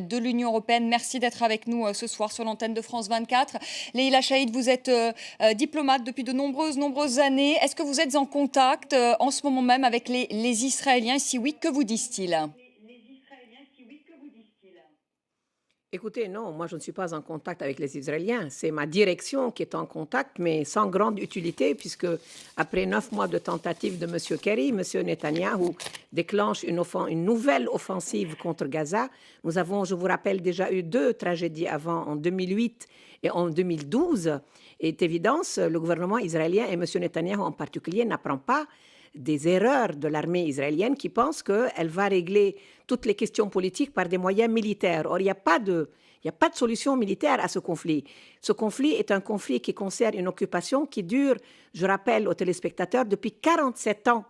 de l'Union européenne. Merci d'être avec nous ce soir sur l'antenne de France 24. Leïla Chaïd, vous êtes diplomate depuis de nombreuses années. Est-ce que vous êtes en contact en ce moment même avec les Israéliens? Si oui, que vous disent-ils? Écoutez, non, moi je ne suis pas en contact avec les Israéliens. C'est ma direction qui est en contact, mais sans grande utilité, puisque après 9 mois de tentative de M. Kerry, M. Netanyahou déclenche une nouvelle offensive contre Gaza. Nous avons, je vous rappelle, déjà eu 2 tragédies avant, en 2008 et en 2012. Et évidence, le gouvernement israélien et M. Netanyahou en particulier n'apprend pas des erreurs de l'armée israélienne qui pense qu'elle va régler toutes les questions politiques par des moyens militaires. Or, il n'y a pas de solution militaire à ce conflit. Ce conflit est un conflit qui concerne une occupation qui dure, je rappelle aux téléspectateurs, depuis 47 ans.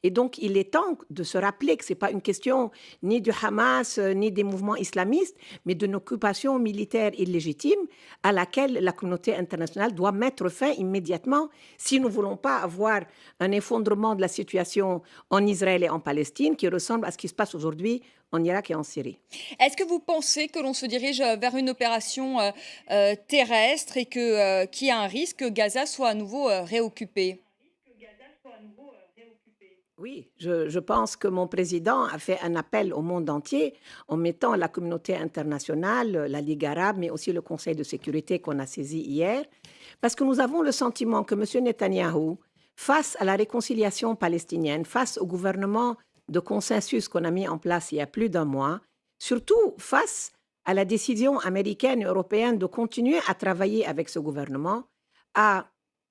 Et donc, il est temps de se rappeler que ce n'est pas une question ni du Hamas, ni des mouvements islamistes, mais d'une occupation militaire illégitime à laquelle la communauté internationale doit mettre fin immédiatement si nous ne voulons pas avoir un effondrement de la situation en Israël et en Palestine qui ressemble à ce qui se passe aujourd'hui en Irak et en Syrie. Est-ce que vous pensez que l'on se dirige vers une opération terrestre et qu'il y a un risque que Gaza soit à nouveau réoccupé? Oui, je pense que mon président a fait un appel au monde entier en mettant la communauté internationale, la Ligue arabe, mais aussi le Conseil de sécurité qu'on a saisi hier, parce que nous avons le sentiment que M. Netanyahou, face à la réconciliation palestinienne, face au gouvernement de consensus qu'on a mis en place il y a plus d'1 mois, surtout face à la décision américaine et européenne de continuer à travailler avec ce gouvernement, a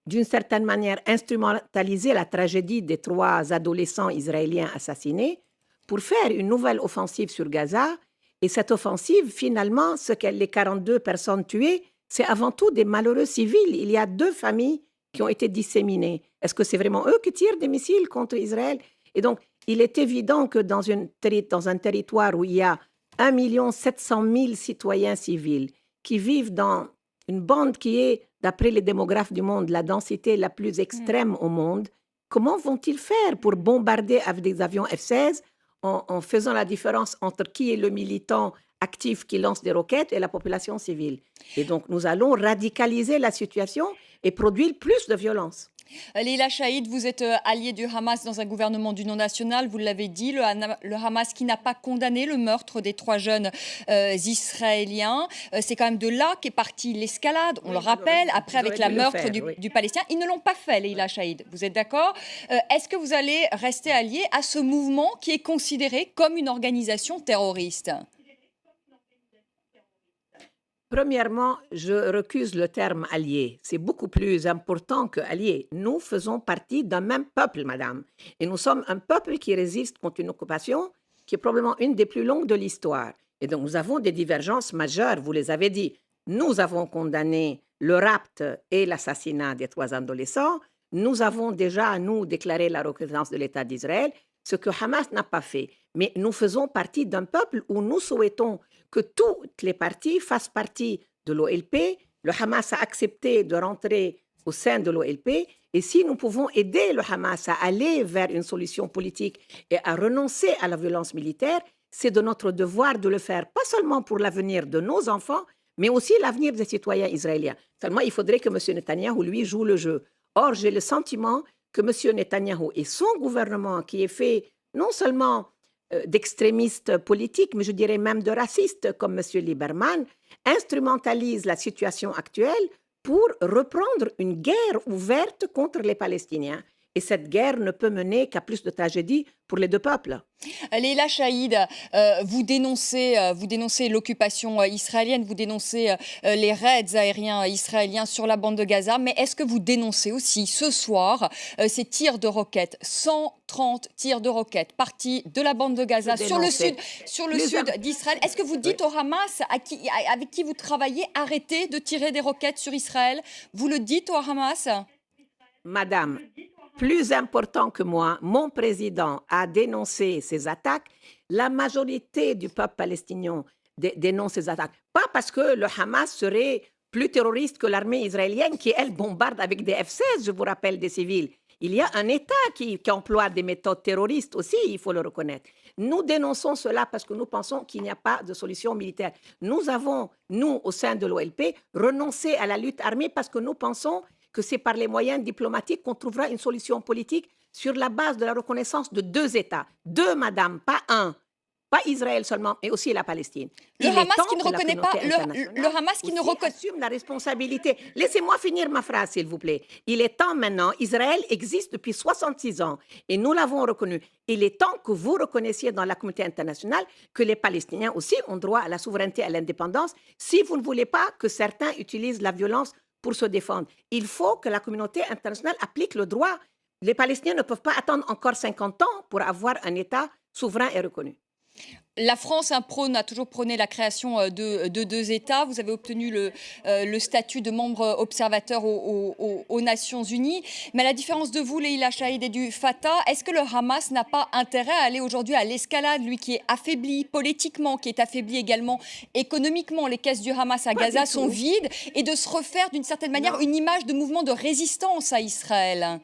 d'une certaine manière instrumentaliser la tragédie des 3 adolescents israéliens assassinés pour faire une nouvelle offensive sur Gaza. Et cette offensive, finalement, les 42 personnes tuées, c'est avant tout des malheureux civils. Il y a 2 familles qui ont été disséminées. Est-ce que c'est vraiment eux qui tirent des missiles contre Israël? Et donc, il est évident que dans un territoire où il y a 1 700 000 citoyens civils qui vivent dans une bande qui est, d'après les démographes du monde, la densité la plus extrême au monde, comment vont-ils faire pour bombarder avec des avions F-16 en faisant la différence entre qui est le militant actif qui lance des roquettes et la population civile? Et donc, nous allons radicaliser la situation et produire plus de violence. Leïla Chaïd, vous êtes alliée du Hamas dans un gouvernement d'union nationale, vous l'avez dit, le Hamas qui n'a pas condamné le meurtre des 3 jeunes Israéliens. C'est quand même de là qu'est partie l'escalade, on le rappelle, après avec le meurtre du Palestinien. Ils ne l'ont pas fait, Leïla Chaïd, vous êtes d'accord? Est-ce que vous allez rester alliée à ce mouvement qui est considéré comme une organisation terroriste? Premièrement, je recuse le terme allié. C'est beaucoup plus important que allié. Nous faisons partie d'un même peuple, madame. Et nous sommes un peuple qui résiste contre une occupation qui est probablement une des plus longues de l'histoire. Et donc, nous avons des divergences majeures, vous les avez dit. Nous avons condamné le rapt et l'assassinat des 3 adolescents. Nous avons déjà, nous, déclaré la reconnaissance de l'État d'Israël, ce que Hamas n'a pas fait. Mais nous faisons partie d'un peuple où nous souhaitons que toutes les parties fassent partie de l'OLP. Le Hamas a accepté de rentrer au sein de l'OLP. Et si nous pouvons aider le Hamas à aller vers une solution politique et à renoncer à la violence militaire, c'est de notre devoir de le faire, pas seulement pour l'avenir de nos enfants, mais aussi l'avenir des citoyens israéliens. Seulement, il faudrait que M. Netanyahou, lui, joue le jeu. Or, j'ai le sentiment que M. Netanyahou et son gouvernement, qui est fait non seulement d'extrémistes politiques, mais je dirais même de racistes comme M. Lieberman, instrumentalisent la situation actuelle pour reprendre une guerre ouverte contre les Palestiniens. Et cette guerre ne peut mener qu'à plus de tragédies pour les 2 peuples. Leïla Chaïd, vous dénoncez l'occupation israélienne, vous dénoncez les raids aériens israéliens sur la bande de Gaza, mais est-ce que vous dénoncez aussi ce soir ces tirs de roquettes, 130 tirs de roquettes partis de la bande de Gaza sur le sud d'Israël? Est-ce que vous dites au Hamas, avec qui vous travaillez, arrêtez de tirer des roquettes sur Israël? Vous le dites au Hamas? Madame, plus important que moi, mon président a dénoncé ces attaques. La majorité du peuple palestinien dénonce ces attaques. Pas parce que le Hamas serait plus terroriste que l'armée israélienne qui, elle, bombarde avec des F-16, je vous rappelle, des civils. Il y a un État qui emploie des méthodes terroristes aussi, il faut le reconnaître. Nous dénonçons cela parce que nous pensons qu'il n'y a pas de solution militaire. Nous avons, nous, au sein de l'OLP, renoncé à la lutte armée parce que nous pensons que c'est par les moyens diplomatiques qu'on trouvera une solution politique sur la base de la reconnaissance de deux États. Deux, madame, pas un. Pas Israël seulement, mais aussi la Palestine. Le Il est Hamas temps qui ne que la reconnaît pas, communauté le internationale Hamas qui ne aussi reconnaît. assume la responsabilité. Laissez-moi finir ma phrase, s'il vous plaît. Il est temps maintenant, Israël existe depuis 66 ans et nous l'avons reconnu. Il est temps que vous reconnaissiez dans la communauté internationale que les Palestiniens aussi ont droit à la souveraineté et à l'indépendance si vous ne voulez pas que certains utilisent la violence pour se défendre. Il faut que la communauté internationale applique le droit. Les Palestiniens ne peuvent pas attendre encore 50 ans pour avoir un État souverain et reconnu. La France a toujours prôné la création de deux États. Vous avez obtenu le statut de membre observateur aux Nations Unies. Mais à la différence de vous, Leïla Chaïd et du Fatah, est-ce que le Hamas n'a pas intérêt à aller aujourd'hui à l'escalade, lui qui est affaibli politiquement, qui est affaibli également économiquement? Les caisses du Hamas à Gaza sont vides, et de se refaire d'une certaine manière une image de mouvement de résistance à Israël?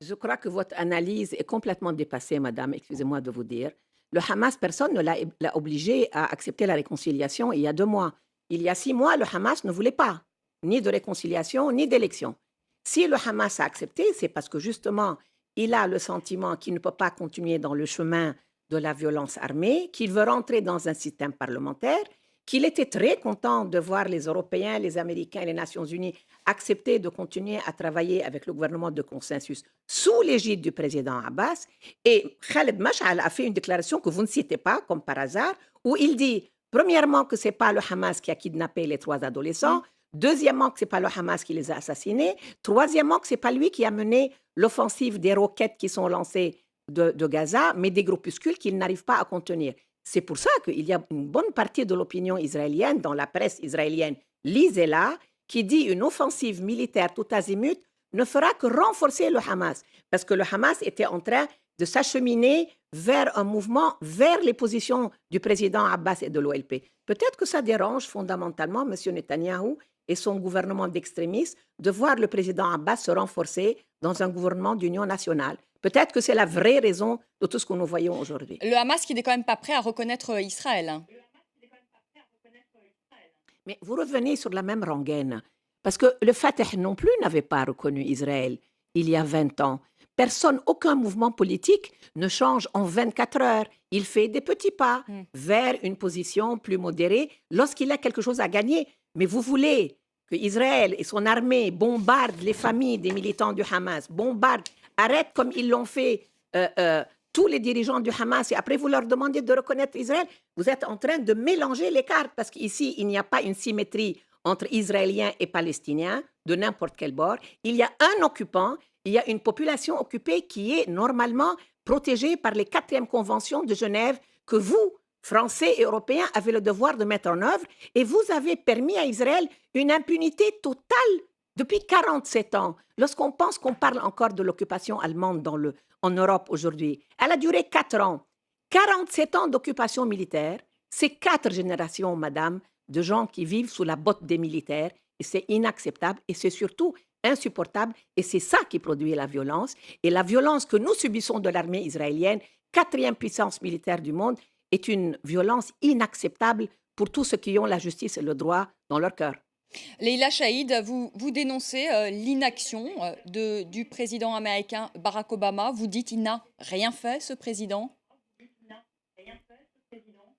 Je crois que votre analyse est complètement dépassée, madame, excusez-moi de vous dire. Le Hamas, personne ne l'a obligé à accepter la réconciliation il y a 2 mois. Il y a 6 mois, le Hamas ne voulait pas ni de réconciliation, ni d'élection. Si le Hamas a accepté, c'est parce que justement, il a le sentiment qu'il ne peut pas continuer dans le chemin de la violence armée, qu'il veut rentrer dans un système parlementaire, qu'il était très content de voir les Européens, les Américains et les Nations Unies accepter de continuer à travailler avec le gouvernement de consensus sous l'égide du président Abbas. Et Khaled Mash'al a fait une déclaration que vous ne citez pas, comme par hasard, où il dit, premièrement, que ce n'est pas le Hamas qui a kidnappé les 3 adolescents, deuxièmement, que ce n'est pas le Hamas qui les a assassinés, troisièmement, que ce n'est pas lui qui a mené l'offensive des roquettes qui sont lancées de Gaza, mais des groupuscules qu'il n'arrive pas à contenir. C'est pour ça qu'il y a une bonne partie de l'opinion israélienne, dans la presse israélienne, lisez-la, qui dit une offensive militaire tout azimut ne fera que renforcer le Hamas. Parce que le Hamas était en train de s'acheminer vers un mouvement, vers les positions du président Abbas et de l'OLP. Peut-être que ça dérange fondamentalement M. Netanyahou et son gouvernement d'extrémistes de voir le président Abbas se renforcer dans un gouvernement d'union nationale. Peut-être que c'est la vraie raison de tout ce que nous voyons aujourd'hui. Le Hamas qui n'est quand même pas prêt à reconnaître Israël. Mais vous revenez sur la même rengaine, parce que le Fatah non plus n'avait pas reconnu Israël il y a 20 ans. Personne, aucun mouvement politique ne change en 24 heures. Il fait des petits pas vers une position plus modérée lorsqu'il a quelque chose à gagner. Mais vous voulez que Israël et son armée bombardent les familles des militants du Hamas, arrêtent comme ils l'ont fait tous les dirigeants du Hamas, et après vous leur demandez de reconnaître Israël. Vous êtes en train de mélanger les cartes, parce qu'ici, il n'y a pas une symétrie entre Israéliens et Palestiniens, de n'importe quel bord. Il y a un occupant, il y a une population occupée qui est normalement protégée par les 4e conventions de Genève que vous, Français et Européens, avez le devoir de mettre en œuvre, et vous avez permis à Israël une impunité totale depuis 47 ans. Lorsqu'on pense qu'on parle encore de l'occupation allemande en Europe aujourd'hui, elle a duré 4 ans. 47 ans d'occupation militaire, c'est 4 générations, madame, de gens qui vivent sous la botte des militaires, et c'est inacceptable, et c'est surtout insupportable, et c'est ça qui produit la violence. Et la violence que nous subissons de l'armée israélienne, 4e puissance militaire du monde, est une violence inacceptable pour tous ceux qui ont la justice et le droit dans leur cœur. Leïla Chaïd, vous dénoncez l'inaction du président américain Barack Obama. Vous dites qu'il n'a rien fait, ce président?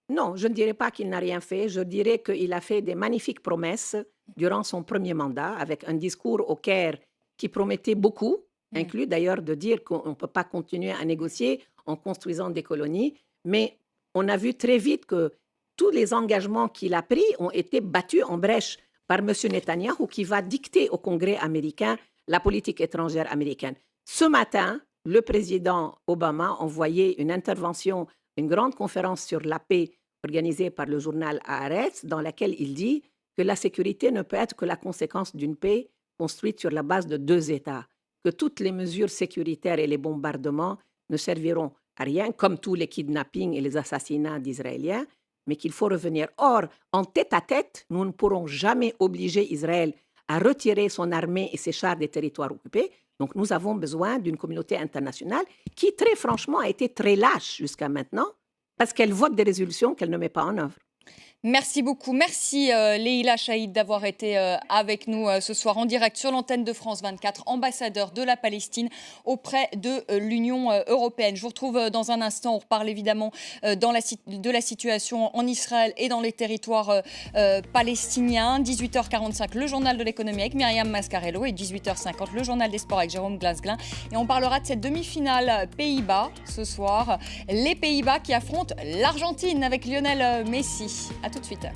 Non, je ne dirais pas qu'il n'a rien fait. Je dirais qu'il a fait des magnifiques promesses durant son premier mandat, avec un discours au Caire qui promettait beaucoup, inclus d'ailleurs de dire qu'on ne peut pas continuer à négocier en construisant des colonies. Mais on a vu très vite que tous les engagements qu'il a pris ont été battus en brèche par M. Netanyahou, qui va dicter au Congrès américain la politique étrangère américaine. Ce matin, le président Obama a envoyé une intervention, une grande conférence sur la paix organisée par le journal Haaretz, dans laquelle il dit que la sécurité ne peut être que la conséquence d'une paix construite sur la base de 2 États, que toutes les mesures sécuritaires et les bombardements ne serviront à rien, comme tous les kidnappings et les assassinats d'Israéliens, mais qu'il faut revenir. Or, en tête-à-tête, nous ne pourrons jamais obliger Israël à retirer son armée et ses chars des territoires occupés, Donc nous avons besoin d'une communauté internationale qui, très franchement, a été très lâche jusqu'à maintenant parce qu'elle vote des résolutions qu'elle ne met pas en œuvre. Merci beaucoup. Merci Leïla Chaïd d'avoir été avec nous ce soir en direct sur l'antenne de France 24, ambassadeur de la Palestine auprès de l'Union européenne. Je vous retrouve dans un instant. On reparle évidemment de la situation en Israël et dans les territoires palestiniens. 18h45, le journal de l'économie avec Myriam Mascarello et 18h50, le journal des sports avec Jérôme Glasglin. Et on parlera de cette demi-finale Pays-Bas ce soir. Les Pays-Bas qui affrontent l'Argentine avec Lionel Messi. À tout de suite.